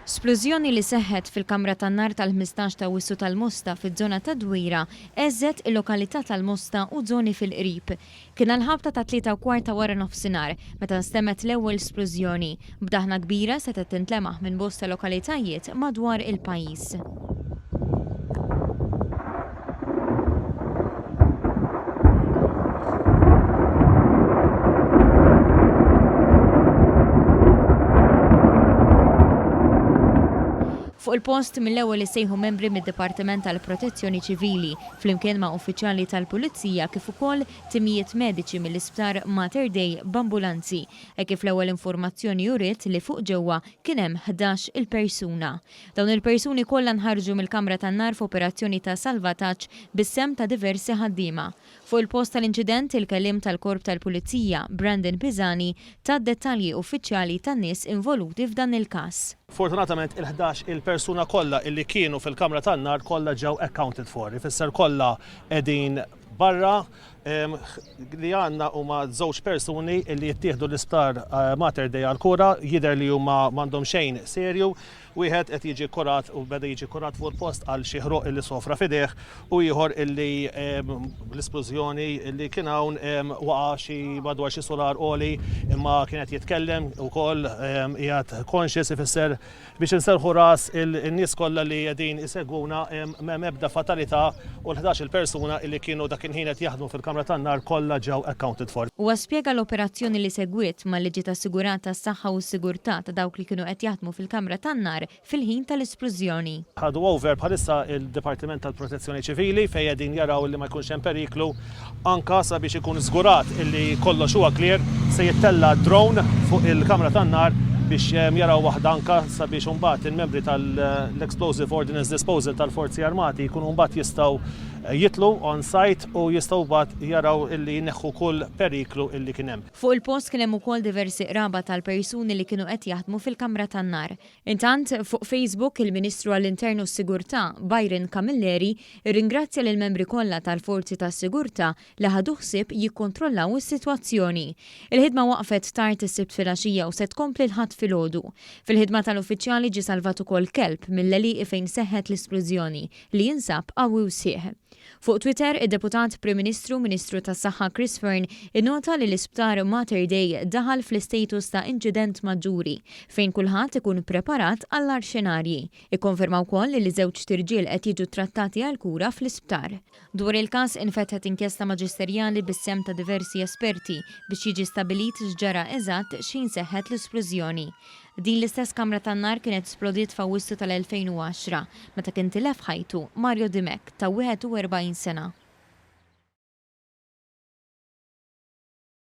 Splużjoni li seħħet fil-kamra tan-nar tal-15 ta' Wissu tal-Mosta fiż-żona ta' Dwira eżżet il-lokalità tal-Mosta u żoni fil-qrib. Kien l-ħabta ta' 3:15 wara nofsinhar meta nstemmet l-ewwel splużjoni. B'daħna kbira setet tintlemaħ minn bosta lokalitajiet madwar il-pajjiż. Fuq il-post mill-ewwel issejħu membri mid-Dipartiment tal-Protezzjoni Ċivili flimkien ma' uffiċjali tal-Pulizija kif ukoll timijiet mediċi mill-Isptar Mater Dei b'ambulanzi kif l-ewwel informazzjoni juriet li fuq ġewwa kien hemm 11 il-persuna. Dawn il-persuni kollha nħarġu mill-kamra tan-nar f'operazzjoni ta' salvataġġ bis-sem ta' diversi ħaddiema. Fuq il-post tal-inċident il-kelliem tal-Korp tal-Pulizija Brandon Pisani tad dettalji uffiċjali tan-nies involuti f'dan il-każ. Fortunatament il-11 il-persuna kollha illi kienu fil-kamra tan-nar kollha ġew accounted for. Ifisser kollha qegħdin barra li għandna huma żewġ persuni illi jittieħdu l-Isptar Mater Dei għall-kura jidher li huma m'għandhom xejn serju. Wieħed qed jiġi kurat u beda jiġi kurat fuq il-post għal xi ħruq illi sofra fideh u ieħor illi l-esplużjoni illi kien hawn waqa' xi madwar xi solar oli imma kienet jitkellem ukoll qiegħed conscious ifisser biex inserħu ras in-nies kollha li qegħdin isegwuna m'hemm ebda fatalità u l-11 il-persuna illi kienu dak il-ħin qed jaħdmu fil-kamra tan-nar kollha ġew accounted for. Huwa spjega l-operazzjoni li segwiet mal-liġi tas-sigurtà tas-saħħa u s-sigurtà ta' dawk li kienu qed jaħdmu fil-kamra tan-nar fil-ħin tal-esplużjoni. Ħadu over bħalissa il-Dipartiment tal-Protezzjoni Ċivili fejn qegħdin jaraw li ma jkunx hemm periklu anke sabiex ikun żgurat illi kollox huwa clear se jittella drone fuq il-kamra tan-nar biex jaraw waħda anke sabiex imbagħad il-membri tal-Explosive Ordnance Disposal tal-Forzi Armati jkunu mbagħad jistgħu jitlu on site u jistgħu mbagħad jaraw illi jneħħu kull periklu illi kien hemm. Fuq il-post kien hemm ukoll diversi qraba tal-persuni li kienu qed jaħdmu fil-kamra tan-nar. Intant fuq Facebook il-Ministru għall-Internu s-Sigurtà Byron Camilleri irringrazzja lill membri kollha tal-Forzi tas-Sigurtà li ħadu ħsieb jikkontrollaw is-sitwazzjoni. Il-ħidma waqfet tard is-sibt filgħaxija u se tkompli l-ħadd filgħodu. Fil-ħidma tal-uffiċjali ġie salvat ukoll kelb mill-għeliq fejn seħħet l-esplużjoni li jinsab qawwi u sieħ. Fuq Twitter, id-Deputat Prim Ministru, Ministru tas-Saħħa Chris Fearn, innota li l-Isptar Mater Dei daħal fl-istatus ta' inċident maġġuri fejn kulħadd ikun preparat għall-ar xenarji. Ikkonferma wkoll li żewġ tirġiel qed jiġu trattati għal kura fl-isptar. Dwar il-każ infetħet inkjesta maġisterjali bis-sem ta' diversi esperti biex jiġi stabilit x'ġara eżatt x'in seħħet l-esplużjoni. Din l-istess kamra tan-nar kienet splodiet f'Awwissu tal-2010 meta kien tilef ħajtu Mario Dimek ta' 41 sena.